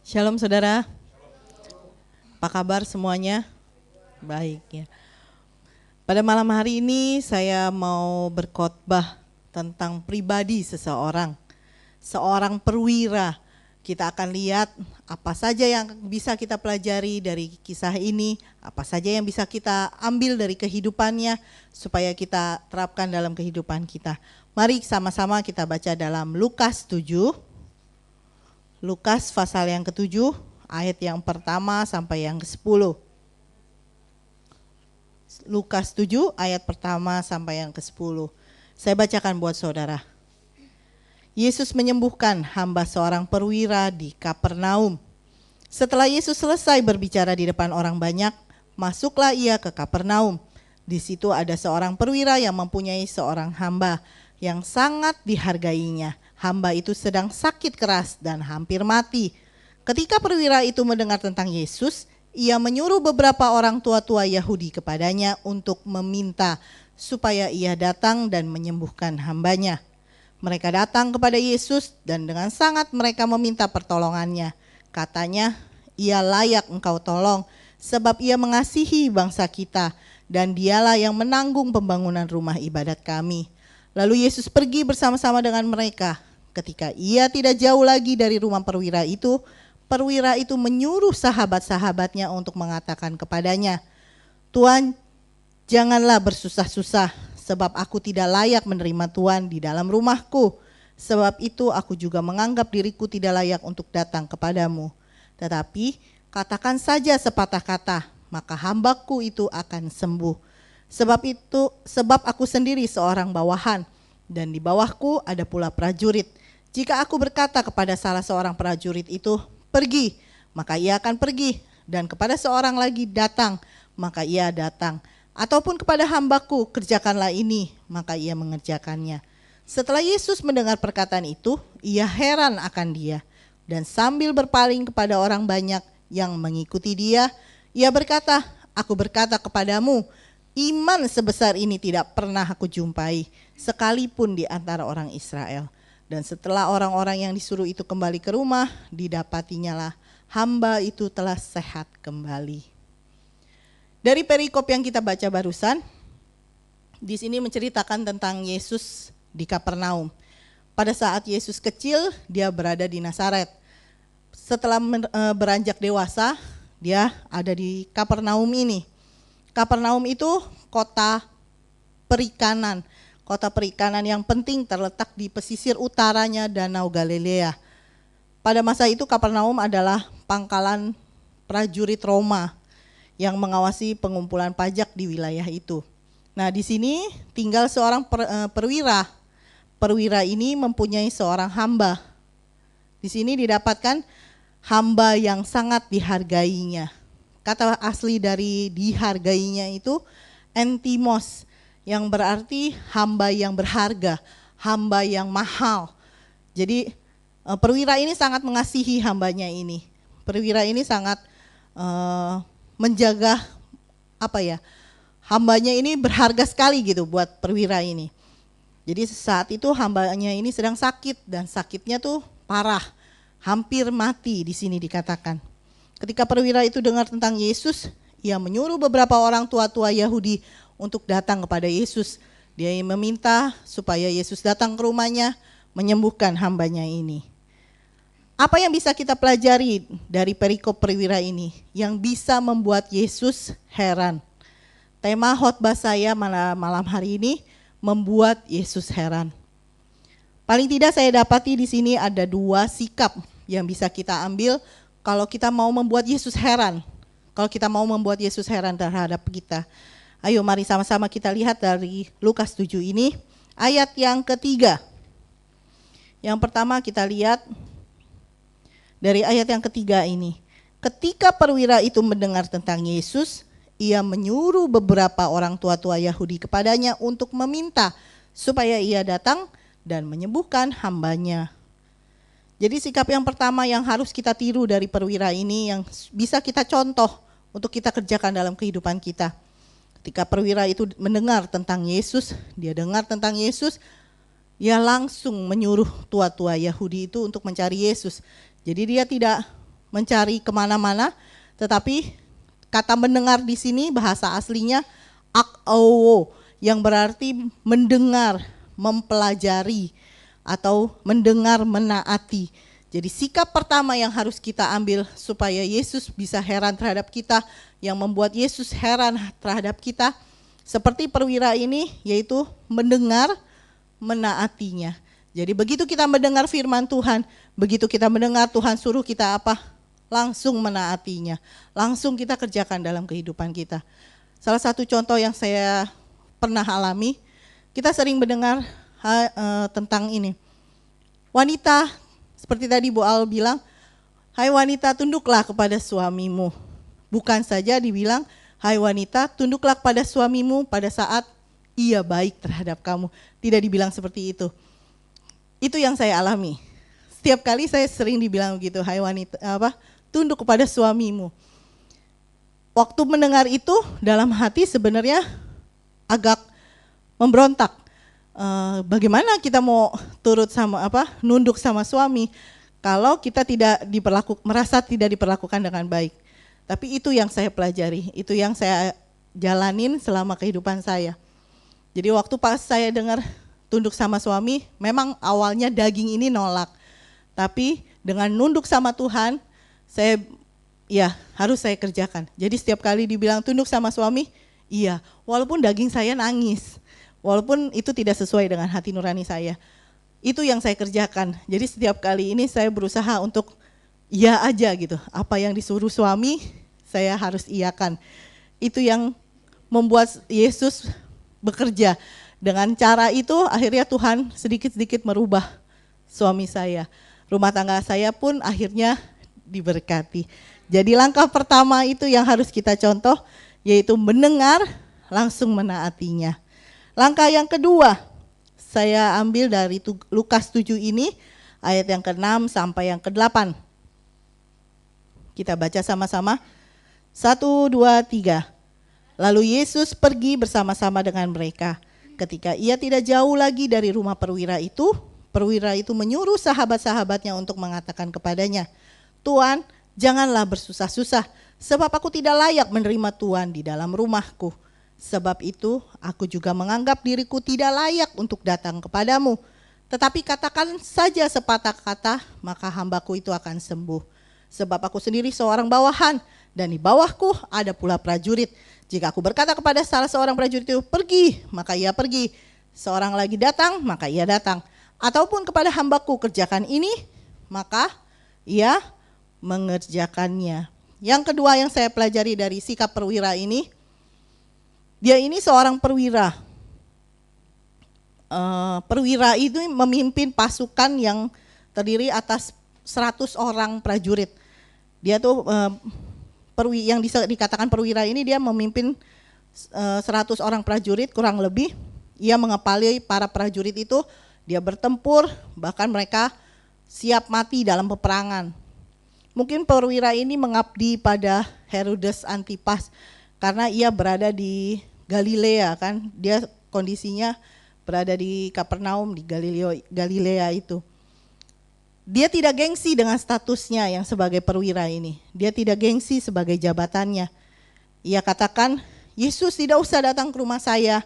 Shalom saudara, apa kabar semuanya? Baik ya. Pada malam hari ini saya mau berkhotbah tentang pribadi seseorang, seorang perwira. Kita akan lihat apa saja yang bisa kita pelajari dari kisah ini, apa saja yang bisa kita ambil dari kehidupannya supaya kita terapkan dalam kehidupan kita. Mari sama-sama kita baca dalam Lukas 7. Lukas pasal yang ke-7, ayat yang pertama sampai yang ke-10. Lukas 7, ayat pertama sampai yang ke-10. Saya bacakan buat saudara. Yesus menyembuhkan hamba seorang perwira di Kapernaum. Setelah Yesus selesai berbicara di depan orang banyak, masuklah ia ke Kapernaum. Di situ ada seorang perwira yang mempunyai seorang hamba yang sangat dihargainya. Hamba itu sedang sakit keras dan hampir mati. Ketika perwira itu mendengar tentang Yesus, ia menyuruh beberapa orang tua-tua Yahudi kepadanya untuk meminta supaya ia datang dan menyembuhkan hambanya. Mereka datang kepada Yesus dan dengan sangat mereka meminta pertolongannya. Katanya, ia layak engkau tolong sebab ia mengasihi bangsa kita dan dialah yang menanggung pembangunan rumah ibadat kami. Lalu Yesus pergi bersama-sama dengan mereka. Ketika ia tidak jauh lagi dari rumah perwira itu menyuruh sahabat-sahabatnya untuk mengatakan kepadanya, Tuan, janganlah bersusah-susah, sebab aku tidak layak menerima Tuan di dalam rumahku. Sebab itu aku juga menganggap diriku tidak layak untuk datang kepadamu. Tetapi katakan saja sepatah kata, maka hambaku itu akan sembuh. Sebab aku sendiri seorang bawahan, dan di bawahku ada pula prajurit. Jika aku berkata kepada salah seorang prajurit itu, pergi, maka ia akan pergi. Dan kepada seorang lagi, datang, maka ia datang. Ataupun kepada hambaku, kerjakanlah ini, maka ia mengerjakannya. Setelah Yesus mendengar perkataan itu, ia heran akan dia. Dan sambil berpaling kepada orang banyak yang mengikuti dia, ia berkata, aku berkata kepadamu, iman sebesar ini tidak pernah aku jumpai, sekalipun di antara orang Israel. Dan setelah orang-orang yang disuruh itu kembali ke rumah, didapatinya lah hamba itu telah sehat kembali. Dari perikop yang kita baca barusan, di sini menceritakan tentang Yesus di Kapernaum. Pada saat Yesus kecil, dia berada di Nazaret. Setelah beranjak dewasa, dia ada di Kapernaum ini. Kapernaum itu kota perikanan. Kota perikanan yang penting terletak di pesisir utaranya Danau Galilea. Pada masa itu Kapernaum adalah pangkalan prajurit Roma yang mengawasi pengumpulan pajak di wilayah itu. Nah, di sini tinggal seorang perwira. Perwira ini mempunyai seorang hamba. Di sini didapatkan hamba yang sangat dihargainya. Kata asli dari dihargainya itu entimos, yang berarti hamba yang berharga, hamba yang mahal. Jadi perwira ini sangat mengasihi hambanya ini. Perwira ini sangat menjaga hambanya ini berharga sekali gitu buat perwira ini. Jadi saat itu hambanya ini sedang sakit dan sakitnya tuh parah, hampir mati di sini dikatakan. Ketika perwira itu dengar tentang Yesus, ia menyuruh beberapa orang tua-tua Yahudi untuk datang kepada Yesus. Dia meminta supaya Yesus datang ke rumahnya. menyembuhkan hambanya ini. Apa yang bisa kita pelajari dari perikop perwira ini yang bisa membuat Yesus heran? Tema khotbah saya malam hari ini membuat Yesus heran. Paling tidak saya dapati di sini ada 2 sikap yang bisa kita ambil kalau kita mau membuat Yesus heran. Kalau kita mau membuat Yesus heran terhadap kita. Ayo mari sama-sama kita lihat dari Lukas 7 ini ayat yang ketiga. Yang pertama kita lihat dari ayat yang ketiga ini. Ketika perwira itu mendengar tentang Yesus, ia menyuruh beberapa orang tua-tua Yahudi kepadanya untuk meminta supaya ia datang dan menyembuhkan hambanya. Jadi sikap yang pertama yang harus kita tiru dari perwira ini yang bisa kita contoh untuk kita kerjakan dalam kehidupan kita. Ketika perwira itu mendengar tentang Yesus, dia dengar tentang Yesus, ia langsung menyuruh tua-tua Yahudi itu untuk mencari Yesus. Jadi dia tidak mencari kemana-mana, tetapi kata mendengar di sini bahasa aslinya ak'owo, yang berarti mendengar, mempelajari, atau mendengar menaati. Jadi sikap pertama yang harus kita ambil supaya Yesus bisa heran terhadap kita, yang membuat Yesus heran terhadap kita, seperti perwira ini, yaitu mendengar, menaatinya. Jadi begitu kita mendengar firman Tuhan, begitu kita mendengar Tuhan suruh kita apa, langsung menaatinya, langsung kita kerjakan dalam kehidupan kita. Salah satu contoh yang saya pernah alami, kita sering mendengar tentang ini. Wanita, seperti tadi Bu Al bilang, hai wanita tunduklah kepada suamimu. Bukan saja dibilang, hai wanita tunduklah kepada suamimu pada saat ia baik terhadap kamu. Tidak dibilang seperti itu. Itu yang saya alami. Setiap kali saya sering dibilang begitu, hai wanita, tunduk kepada suamimu. Waktu mendengar itu dalam hati sebenarnya agak memberontak. Bagaimana kita mau turut sama nunduk sama suami kalau kita merasa tidak diperlakukan dengan baik. Tapi itu yang saya pelajari, itu yang saya jalanin selama kehidupan saya. Jadi waktu pas saya dengar tunduk sama suami, memang awalnya daging ini nolak. Tapi dengan nunduk sama Tuhan, harus saya kerjakan. Jadi setiap kali dibilang tunduk sama suami, iya, walaupun daging saya nangis, walaupun itu tidak sesuai dengan hati nurani saya. Itu yang saya kerjakan. Jadi setiap kali ini saya berusaha untuk iya aja gitu. Apa yang disuruh suami, saya harus iyakan. Itu yang membuat Yesus bekerja. Dengan cara itu akhirnya Tuhan sedikit-sedikit merubah suami saya. Rumah tangga saya pun akhirnya diberkati. Jadi langkah pertama itu yang harus kita contoh, yaitu mendengar, langsung menaatinya. Langkah yang kedua, saya ambil dari Lukas 7 ini, ayat yang ke-6 sampai yang ke-8. Kita baca sama-sama. 1, 2, 3. Lalu Yesus pergi bersama-sama dengan mereka. Ketika ia tidak jauh lagi dari rumah perwira itu menyuruh sahabat-sahabatnya untuk mengatakan kepadanya, Tuan, janganlah bersusah-susah, sebab aku tidak layak menerima Tuan di dalam rumahku. Sebab itu aku juga menganggap diriku tidak layak untuk datang kepadamu. Tetapi katakan saja sepatah kata, maka hambaku itu akan sembuh. Sebab aku sendiri seorang bawahan, dan di bawahku ada pula prajurit. Jika aku berkata kepada salah seorang prajurit itu, pergi, maka ia pergi. Seorang lagi datang, maka ia datang. Ataupun kepada hambaku, kerjakan ini, maka ia mengerjakannya. Yang kedua yang saya pelajari dari sikap perwira ini, dia ini seorang perwira. Perwira itu memimpin pasukan yang terdiri atas 100 orang prajurit. Dia tuh yang dikatakan perwira ini, dia memimpin 100 orang prajurit kurang lebih. Ia mengepali para prajurit itu, dia bertempur, bahkan mereka siap mati dalam peperangan. Mungkin perwira ini mengabdi pada Herodes Antipas karena ia berada di Galilea kan, dia kondisinya berada di Kapernaum di Galilea itu. Dia tidak gengsi dengan statusnya yang sebagai perwira ini. Dia tidak gengsi sebagai jabatannya. Ia katakan, Yesus tidak usah datang ke rumah saya.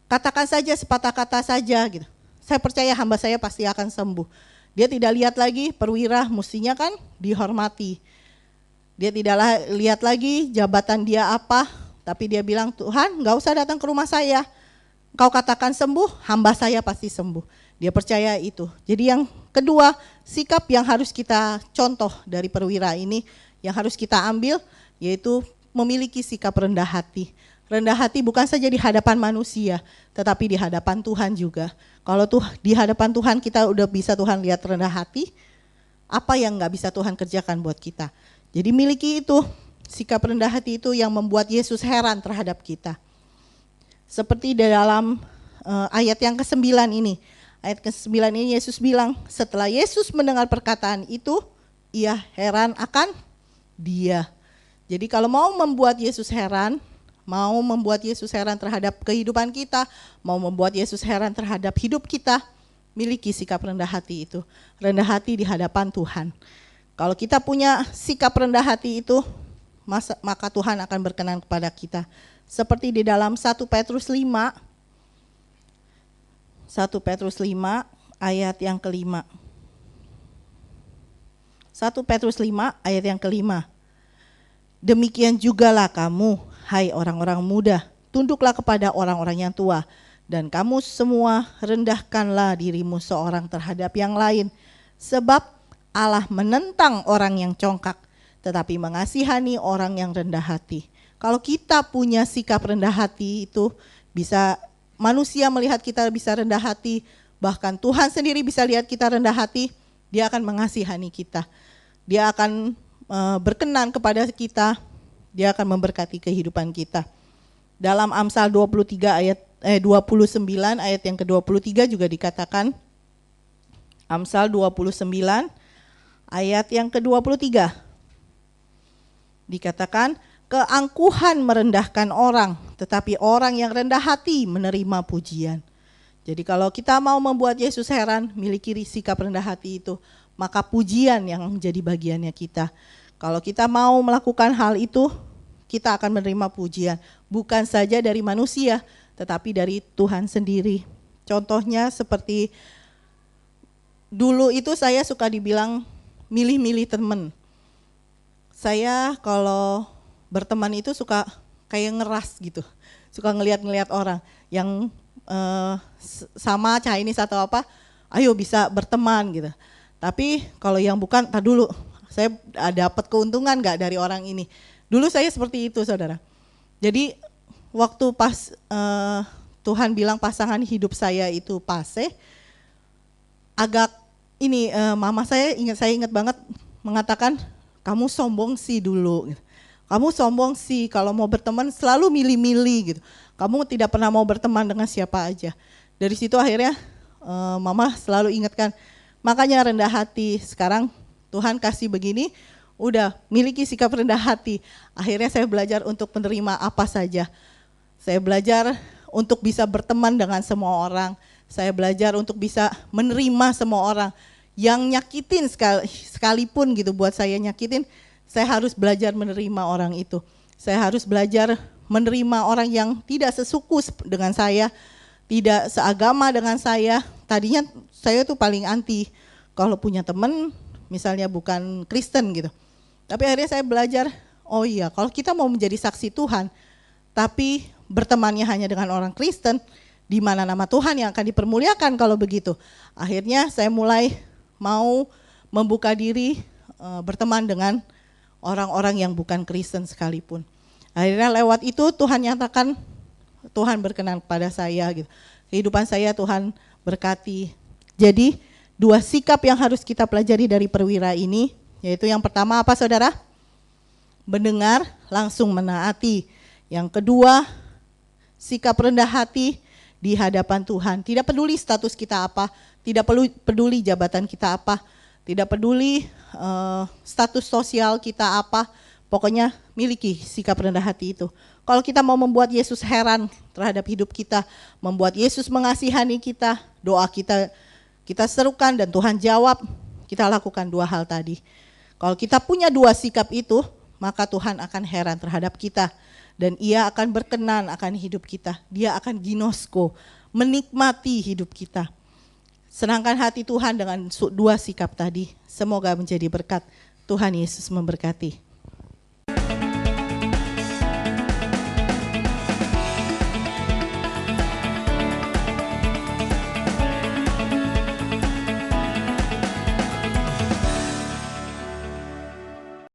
Katakan saja sepatah kata saja gitu. saya percaya hamba saya pasti akan sembuh. Dia tidak lihat lagi perwira mestinya kan dihormati. Dia tidak lihat lagi jabatan dia apa, tapi dia bilang, Tuhan gak usah datang ke rumah saya. Kau katakan sembuh, hamba saya pasti sembuh. Dia percaya itu. Jadi yang kedua, sikap yang harus kita contoh dari perwira ini, yang harus kita ambil, yaitu memiliki sikap rendah hati. Rendah hati bukan saja di hadapan manusia, tetapi di hadapan Tuhan juga. Kalau di hadapan Tuhan kita udah bisa Tuhan lihat rendah hati, apa yang gak bisa Tuhan kerjakan buat kita. Jadi miliki itu, sikap rendah hati itu yang membuat Yesus heran terhadap kita. Seperti di dalam ayat yang ke-9 ini. Ayat ke-9 ini Yesus bilang, setelah Yesus mendengar perkataan itu, ia heran akan dia. Jadi kalau mau membuat Yesus heran, mau membuat Yesus heran terhadap kehidupan kita, mau membuat Yesus heran terhadap hidup kita, miliki sikap rendah hati itu. Rendah hati di hadapan Tuhan. Kalau kita punya sikap rendah hati itu, maka Tuhan akan berkenan kepada kita. Seperti di dalam 1 Petrus 5, 1 Petrus 5 ayat yang kelima. 1 Petrus 5 ayat yang kelima. Demikian jugalah kamu, hai orang-orang muda, tunduklah kepada orang-orang yang tua, dan kamu semua rendahkanlah dirimu seorang terhadap yang lain, sebab Allah menentang orang yang congkak, tetapi mengasihani orang yang rendah hati. Kalau kita punya sikap rendah hati itu, bisa manusia melihat kita bisa rendah hati, bahkan Tuhan sendiri bisa lihat kita rendah hati, dia akan mengasihani kita. Dia akan berkenan kepada kita, dia akan memberkati kehidupan kita. Dalam Amsal 29 ayat yang ke-23 juga dikatakan, Amsal 29 ayat yang ke-23 dikatakan, keangkuhan merendahkan orang, tetapi orang yang rendah hati menerima pujian. Jadi kalau kita mau membuat Yesus heran, miliki sikap rendah hati itu, maka pujian yang menjadi bagiannya kita. Kalau kita mau melakukan hal itu, kita akan menerima pujian, bukan saja dari manusia, tetapi dari Tuhan sendiri. Contohnya seperti dulu itu saya suka dibilang milih-milih teman. Saya kalau berteman itu suka kayak ngeras gitu, suka ngelihat-ngelihat orang yang sama Chinese atau apa, ayo bisa berteman gitu. Tapi kalau yang bukan, tak dulu, saya dapat keuntungan nggak dari orang ini. Dulu saya seperti itu, saudara. Jadi waktu pas Tuhan bilang pasangan hidup saya itu pase, agak ini mama saya ingat banget mengatakan, kamu sombong sih dulu. Kamu sombong sih kalau mau berteman selalu milih-milih gitu. Kamu tidak pernah mau berteman dengan siapa aja. Dari situ akhirnya mama selalu ingatkan, makanya rendah hati. Sekarang Tuhan kasih begini, udah miliki sikap rendah hati. Akhirnya saya belajar untuk menerima apa saja. Saya belajar untuk bisa berteman dengan semua orang. Saya belajar untuk bisa menerima semua orang. Yang nyakitin sekalipun gitu, buat saya nyakitin, saya harus belajar menerima orang itu. Saya harus belajar menerima orang yang tidak sesuku dengan saya, tidak seagama dengan saya. Tadinya saya tuh paling anti kalau punya teman misalnya bukan Kristen gitu. Tapi akhirnya saya belajar, oh iya kalau kita mau menjadi saksi Tuhan, tapi bertemannya hanya dengan orang Kristen, di mana nama Tuhan yang akan dipermuliakan kalau begitu. Akhirnya saya mulai mau membuka diri berteman dengan orang-orang yang bukan Kristen sekalipun. Akhirnya lewat itu Tuhan nyatakan, Tuhan berkenan kepada saya gitu. Kehidupan saya Tuhan berkati. Jadi dua sikap yang harus kita pelajari dari perwira ini, yaitu yang pertama apa saudara? Mendengar langsung menaati. Yang kedua, sikap rendah hati di hadapan Tuhan. Tidak peduli status kita apa, tidak peduli jabatan kita apa, tidak peduli status sosial kita apa, pokoknya miliki sikap rendah hati itu. Kalau kita mau membuat Yesus heran terhadap hidup kita, membuat Yesus mengasihani kita, doa kita serukan dan Tuhan jawab, kita lakukan dua hal tadi. Kalau kita punya dua sikap itu, maka Tuhan akan heran terhadap kita. Dan ia akan berkenan akan hidup kita. Dia akan ginosko, menikmati hidup kita. Senangkan hati Tuhan dengan dua sikap tadi. Semoga menjadi berkat. Tuhan Yesus memberkati.